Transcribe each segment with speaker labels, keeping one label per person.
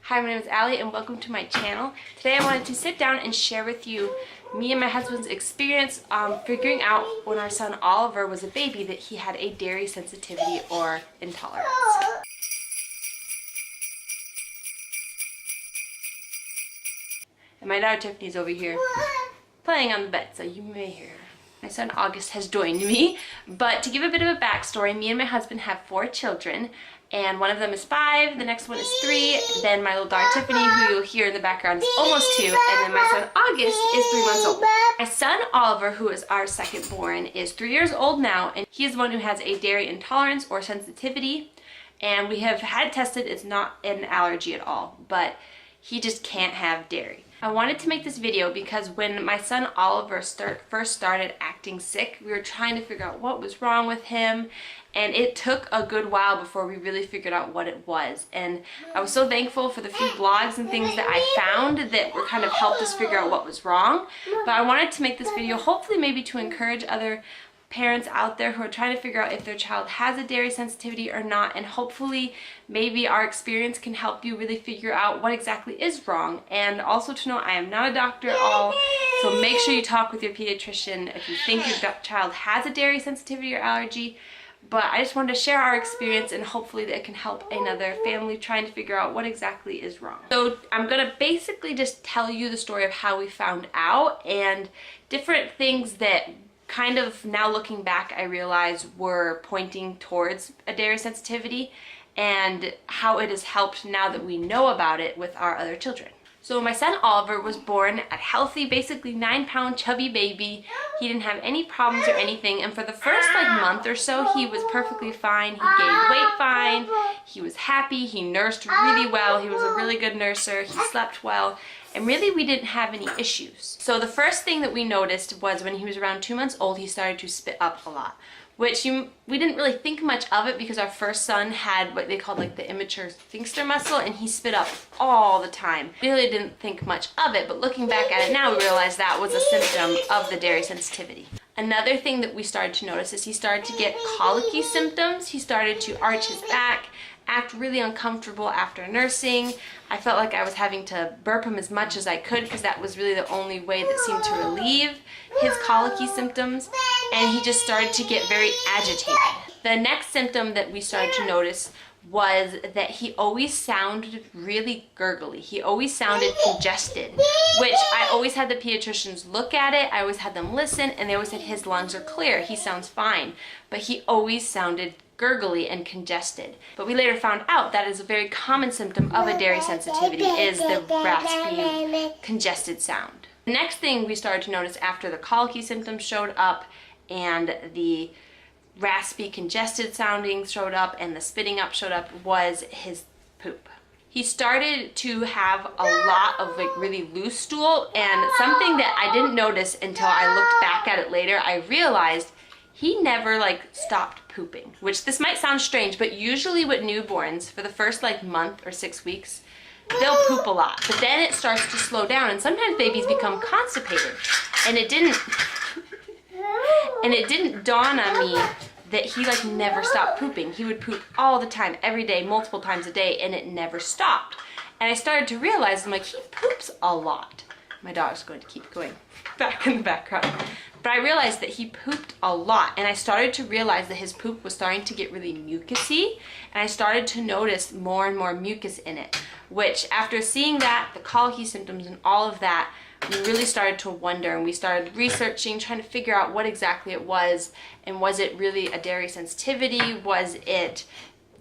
Speaker 1: Hi, my name is Allie and welcome to my channel. Today I wanted to sit down and share with you me and my husband's experience figuring out when our son Oliver was a baby that he had a dairy sensitivity or intolerance. And my daughter Tiffany's over here playing on the bed, so you may hear her. My son August has joined me, but to give a bit of a backstory, me and my husband have 4 children, and one of them is 5, the next one is 3, then my little daughter Tiffany, who you'll hear in the background, is almost 2, and then my son August is 3 months old. My son Oliver, who is our second born, is 3 years old now, and he is the one who has a dairy intolerance or sensitivity, and we have had it tested. It's not an allergy at all, but he just can't have dairy. I wanted to make this video because when my son Oliver first started acting sick, we were trying to figure out what was wrong with him, and it took a good while before we really figured out what it was. And I was so thankful for the few blogs and things that I found that were kind of helped us figure out what was wrong. But I wanted to make this video hopefully maybe to encourage other parents out there who are trying to figure out if their child has a dairy sensitivity or not, and hopefully maybe our experience can help you really figure out what exactly is wrong. And also to know I am not a doctor at all, so make sure you talk with your pediatrician if you think your child has a dairy sensitivity or allergy. But I just wanted to share our experience, and hopefully that it can help another family trying to figure out what exactly is wrong. So I'm gonna basically just tell you the story of how we found out and different things that kind of now looking back I realize were pointing towards a dairy sensitivity, and how it has helped now that we know about it with our other children. So my son Oliver was born a healthy, basically 9-pound chubby baby. He didn't have any problems or anything, and for the first month or so he was perfectly fine. He gained weight fine, he was happy, he nursed really well, he was a really good nurser, he slept well, and really we didn't have any issues. So the first thing that we noticed was when he was around 2 months old, he started to spit up a lot, which we didn't really think much of it because our first son had what they called like the immature sphincter muscle, and he spit up all the time. We really didn't think much of it, but looking back at it now, we realized that was a symptom of the dairy sensitivity. Another thing that we started to notice is he started to get colicky symptoms. He started to arch his back, act really uncomfortable after nursing. I felt like I was having to burp him as much as I could because that was really the only way that seemed to relieve his colicky symptoms, and he just started to get very agitated. The next symptom that we started to notice was that he always sounded really gurgly. He always sounded congested, which I always had the pediatricians look at it. I always had them listen, and they always said his lungs are clear, he sounds fine, but he always sounded gurgly and congested. But we later found out that is a very common symptom of a dairy sensitivity, is the raspy, congested sound. The next thing we started to notice after the colicky symptoms showed up and the raspy, congested sounding showed up and the spitting up showed up was his poop. He started to have a lot of like really loose stool, and something that I didn't notice until I looked back at it later, I realized he never like stopped pooping, which this might sound strange, but usually with newborns for the first like month or 6 weeks, they'll poop a lot, but then it starts to slow down, and sometimes babies become constipated, and it didn't dawn on me that he like never stopped pooping. He would poop all the time, every day, multiple times a day, and it never stopped. And I started to realize, I'm like, he poops a lot. My dog's going to keep going back in the background. But I realized that he pooped a lot, and I started to realize that his poop was starting to get really mucusy, and I started to notice more and more mucus in it, which after seeing that, the colicky symptoms and all of that, we really started to wonder, and we started researching, trying to figure out what exactly it was, and was it really a dairy sensitivity? Was it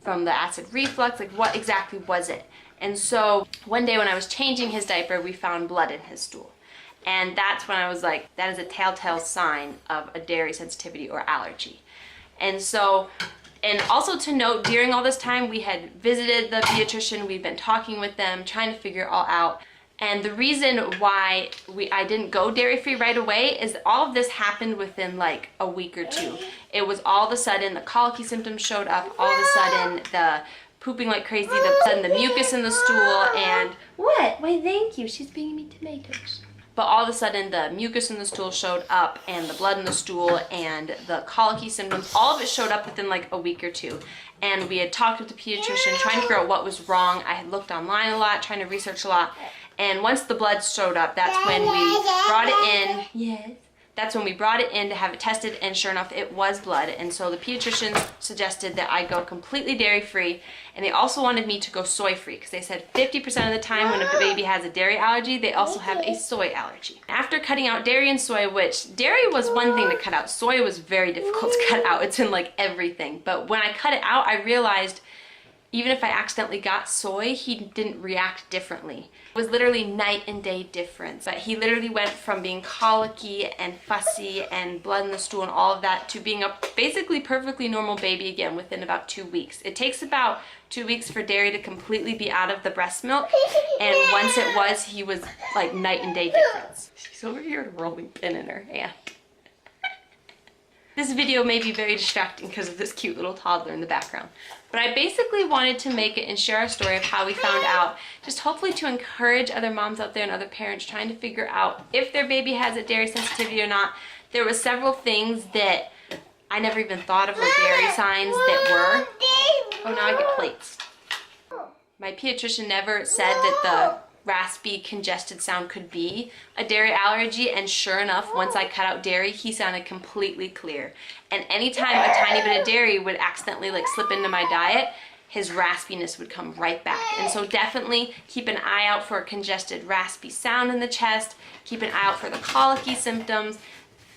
Speaker 1: from the acid reflux? Like, what exactly was it? And so one day when I was changing his diaper, we found blood in his stool. And that's when I was like, that is a telltale sign of a dairy sensitivity or allergy. And so, and also to note, during all this time, we had visited the pediatrician, we've been talking with them, trying to figure it all out. And the reason why I didn't go dairy-free right away is that all of this happened within like a week or 2. It was all of a sudden the colicky symptoms showed up, all of a sudden the pooping like crazy, the mucus in the stool, and what? Why, thank you. She's bringing me tomatoes. But all of a sudden the mucus in the stool showed up, and the blood in the stool, and the colicky symptoms, all of it showed up within like a week or two. And we had talked with the pediatrician trying to figure out what was wrong. I had looked online a lot, trying to research a lot. And once the blood showed up, that's when we brought it in. Yes. That's when we brought it in to have it tested, and sure enough, it was blood. And so the pediatricians suggested that I go completely dairy-free, and they also wanted me to go soy-free, because they said 50% of the time when a baby has a dairy allergy, they also have a soy allergy. After cutting out dairy and soy, which dairy was one thing to cut out, soy was very difficult to cut out. It's in like everything. But when I cut it out, I realized even if I accidentally got soy, he didn't react differently. It was literally night and day difference. But he literally went from being colicky and fussy and blood in the stool and all of that to being a basically perfectly normal baby again within about 2 weeks. It takes about 2 weeks for dairy to completely be out of the breast milk, and once it was, he was like night and day difference. She's over here with a rolling pin in her hand. This video may be very distracting because of this cute little toddler in the background. But I basically wanted to make it and share our story of how we found out, just hopefully to encourage other moms out there and other parents trying to figure out if their baby has a dairy sensitivity or not. There were several things that I never even thought of were dairy signs that were. Oh, now I get plates. My pediatrician never said that the raspy, congested sound could be a dairy allergy, and sure enough, once I cut out dairy, he sounded completely clear. And anytime a tiny bit of dairy would accidentally like slip into my diet, his raspiness would come right back. And so definitely keep an eye out for a congested, raspy sound in the chest. Keep an eye out for the colicky symptoms.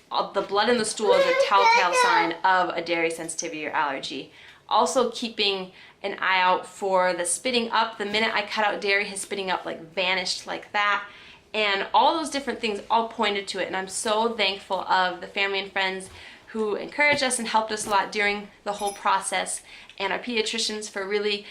Speaker 1: The blood in the stool is a telltale sign of a dairy sensitivity or allergy. Also keeping an eye out for the spitting up. The minute I cut out dairy, his spitting up like vanished like that. And all those different things all pointed to it. And I'm so thankful of the family and friends who encouraged us and helped us a lot during the whole process, and our pediatricians for really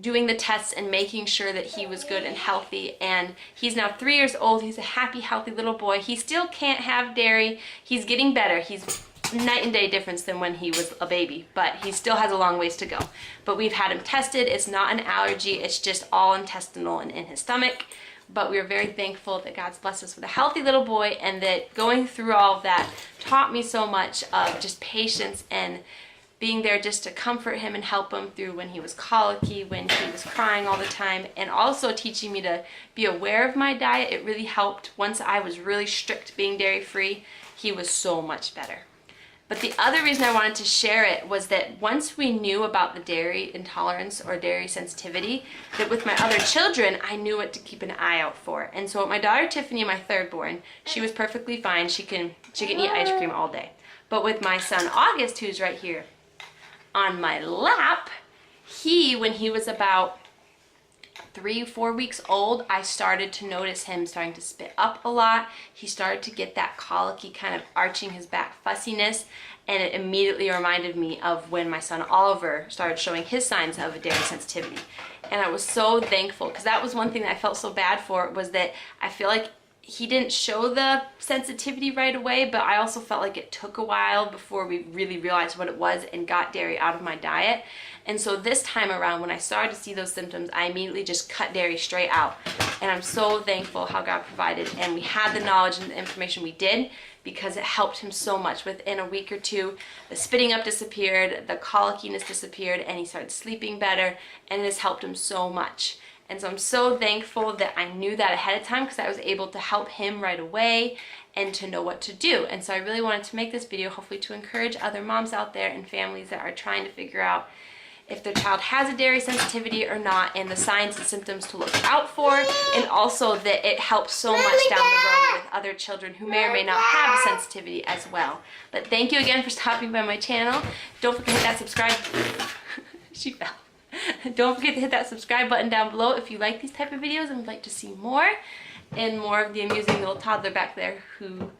Speaker 1: doing the tests and making sure that he was good and healthy. And he's now 3 years old. He's a happy, healthy little boy. He still can't have dairy. He's getting better. He's night and day difference than when he was a baby, but he still has a long ways to go. But we've had him tested. It's not an allergy. It's just all intestinal and in his stomach. But we are very thankful that God's blessed us with a healthy little boy, and that going through all of that taught me so much of just patience and being there just to comfort him and help him through when he was colicky, when he was crying all the time, and also teaching me to be aware of my diet. It really helped. Once I was really strict being dairy-free, he was so much better. But the other reason I wanted to share it was that once we knew about the dairy intolerance or dairy sensitivity, that with my other children, I knew what to keep an eye out for. And so with my daughter Tiffany, my third born, she was perfectly fine. She can eat ice cream all day. But with my son August, who's right here on my lap, when he was about 3-4 weeks old, I started to notice him starting to spit up a lot. He started to get that colicky kind of arching his back fussiness, and it immediately reminded me of when my son Oliver started showing his signs of a dairy sensitivity. And I was so thankful, because that was one thing that I felt so bad for, was that I feel like he didn't show the sensitivity right away, but I also felt like it took a while before we really realized what it was and got dairy out of my diet. And so this time around, when I started to see those symptoms, I immediately just cut dairy straight out. And I'm so thankful how God provided, and we had the knowledge and the information we did, because it helped him so much. Within a week or two, the spitting up disappeared, the colickiness disappeared, and he started sleeping better, and it has helped him so much. And so I'm so thankful that I knew that ahead of time, because I was able to help him right away and to know what to do. And so I really wanted to make this video hopefully to encourage other moms out there and families that are trying to figure out if their child has a dairy sensitivity or not, and the signs and symptoms to look out for, and also that it helps so much down the road with other children who may or may not have a sensitivity as well. But thank you again for stopping by my channel. Don't forget to hit that subscribe. She fell. Don't forget to hit that subscribe button down below if you like these type of videos and would like to see more, and more of the amusing little toddler back there who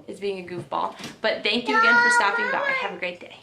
Speaker 1: is being a goofball. But thank you again for stopping by. Have a great day.